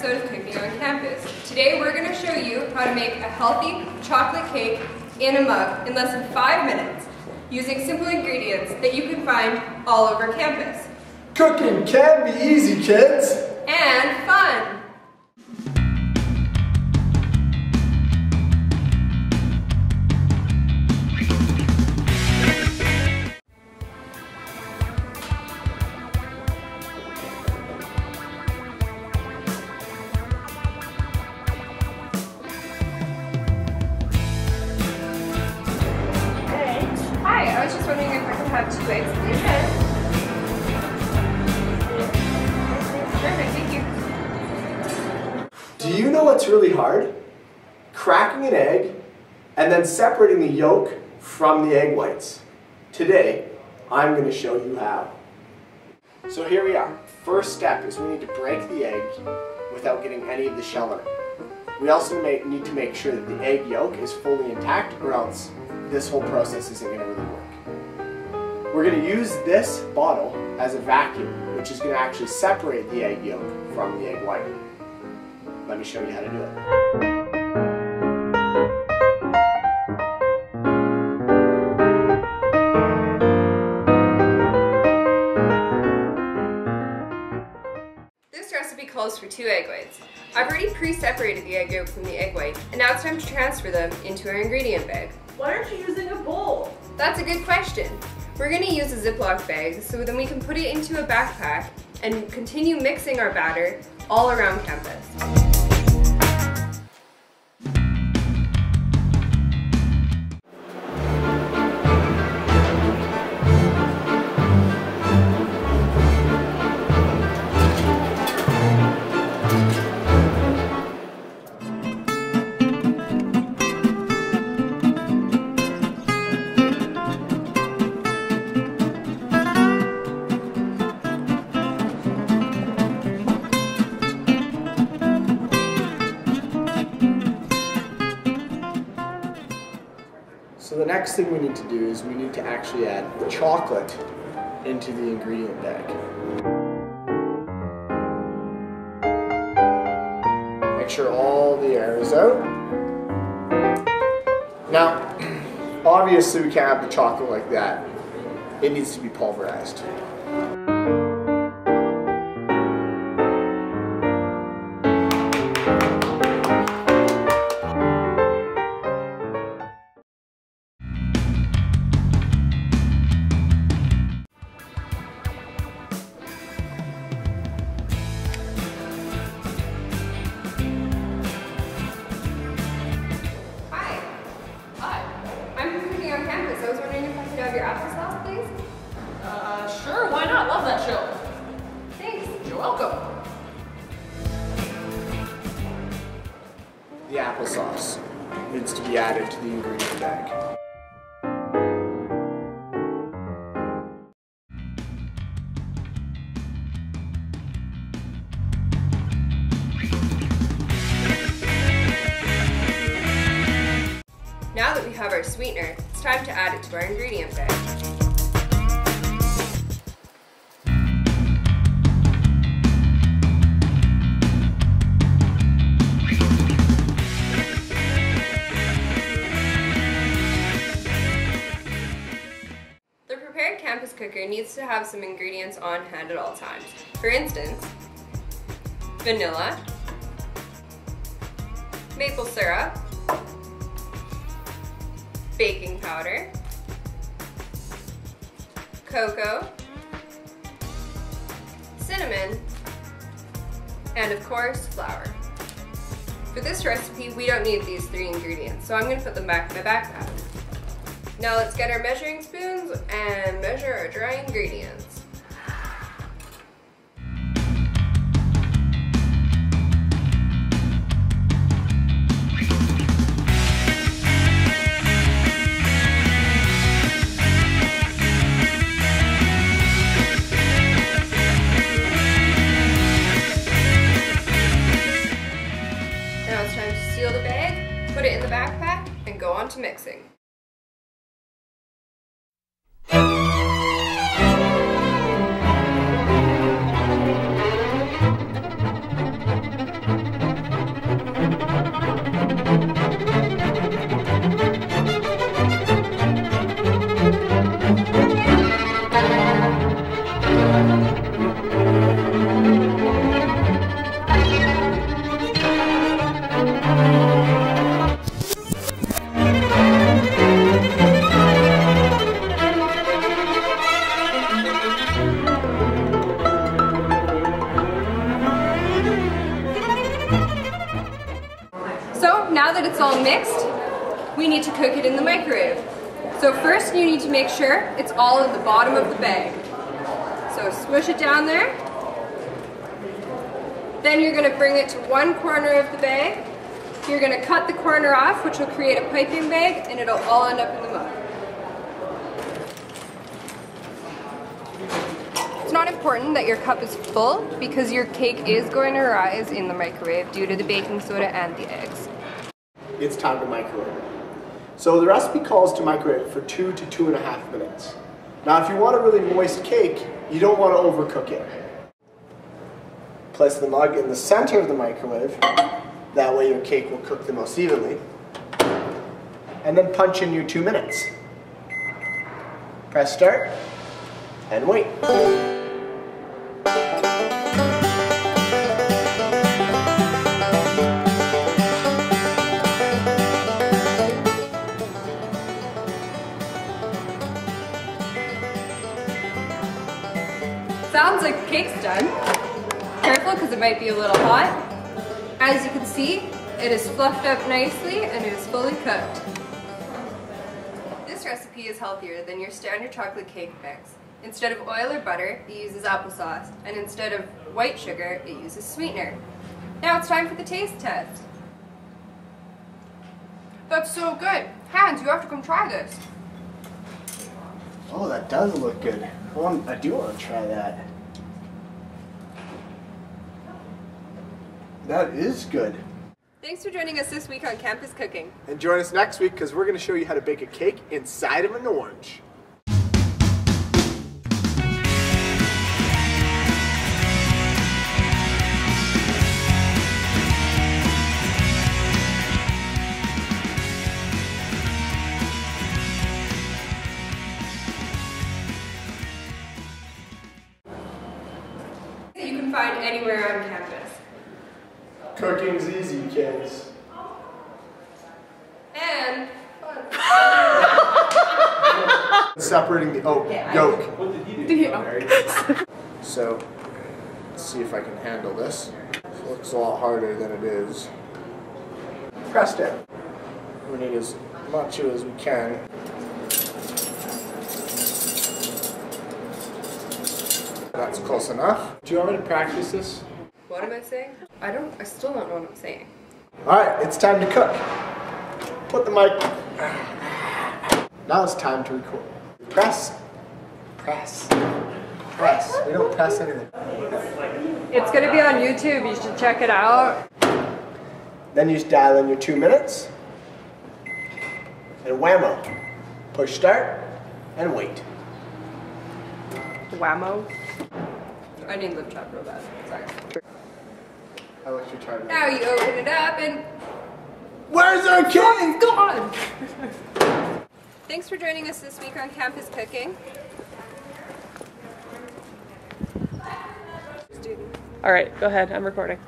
episode of Cooking on Campus. Today we're going to show you how to make a healthy chocolate cake in a mug in less than 5 minutes using simple ingredients that you can find all over campus. Cooking can be easy, kids! And fun! I was just wondering if I could have 2 eggs, please. Perfect, thank you. Do you know what's really hard? Cracking an egg and then separating the yolk from the egg whites. Today, I'm going to show you how. So here we are. First step is we need to break the egg without getting any of the shell in it. We also need to make sure that the egg yolk is fully intact, or else this whole process isn't going to really work. We're going to use this bottle as a vacuum, which is going to actually separate the egg yolk from the egg white. Let me show you how to do it. This recipe calls for 2 egg whites. I've already pre-separated the egg yolk from the egg white, and now it's time to transfer them into our ingredient bag. Why aren't you using a bowl? That's a good question. We're going to use a Ziploc bag so then we can put it into a backpack and continue mixing our batter all around campus. So the next thing we need to do is we need to actually add the chocolate into the ingredient bag. Make sure all the air is out. Now, obviously we can't have the chocolate like that. It needs to be pulverized. On campus. I was wondering if I could have your applesauce, please? Sure, why not? Love that show. Thanks. You're welcome. The applesauce needs to be added to the ingredient bag. Now that we have our sweetener, it's time to add it to our ingredient bag. The prepared campus cooker needs to have some ingredients on hand at all times. For instance, vanilla, maple syrup, baking powder, cocoa, cinnamon, and of course, flour. For this recipe, we don't need these 3 ingredients, so I'm going to put them back in my backpack. Now let's get our measuring spoons and measure our dry ingredients. Now it's time to seal the bag, put it in the backpack, and go on to mixing. all mixed, we need to cook it in the microwave. So first you need to make sure it's all at the bottom of the bag. So smush it down there. Then you're going to bring it to one corner of the bag. You're going to cut the corner off, which will create a piping bag, and it'll all end up in the mug. It's not important that your cup is full because your cake is going to rise in the microwave due to the baking soda and the eggs. It's time to microwave. So the recipe calls to microwave for 2 to 2.5 minutes. Now if you want a really moist cake, you don't want to overcook it. Place the mug in the center of the microwave. That way your cake will cook the most evenly. And then punch in your 2 minutes. Press start and wait. Sounds like the cake's done. Careful because it might be a little hot. As you can see, it is fluffed up nicely and it is fully cooked. This recipe is healthier than your standard chocolate cake mix. Instead of oil or butter, it uses applesauce, and instead of white sugar, it uses sweetener. Now it's time for the taste test. That's so good. Hans, you have to come try this. Oh, that does look good. I do want to try that. That is good. Thanks for joining us this week on Campus Cooking. And join us next week because we're going to show you how to bake a cake inside of an orange. You can find anywhere on campus. Cooking's easy, kids. And Separating the yolk. So, let's see if I can handle this. It looks a lot harder than it is. Press down. We need as much as we can. That's close enough. Do you want me to practice this? what am I saying? I still don't know what I'm saying. Alright, it's time to cook. Put the mic. Now it's time to record. Press. Press. Press. We don't press anything. It's gonna be on YouTube, you should check it out. Then you just dial in your 2 minutes. And whammo. Push start and wait. Whammo. I need lip chop real bad. Sorry. I let you try to. Now you open it up and Where's our cake? gone! Thanks for joining us this week on Campus Cooking. All right, go ahead. I'm recording.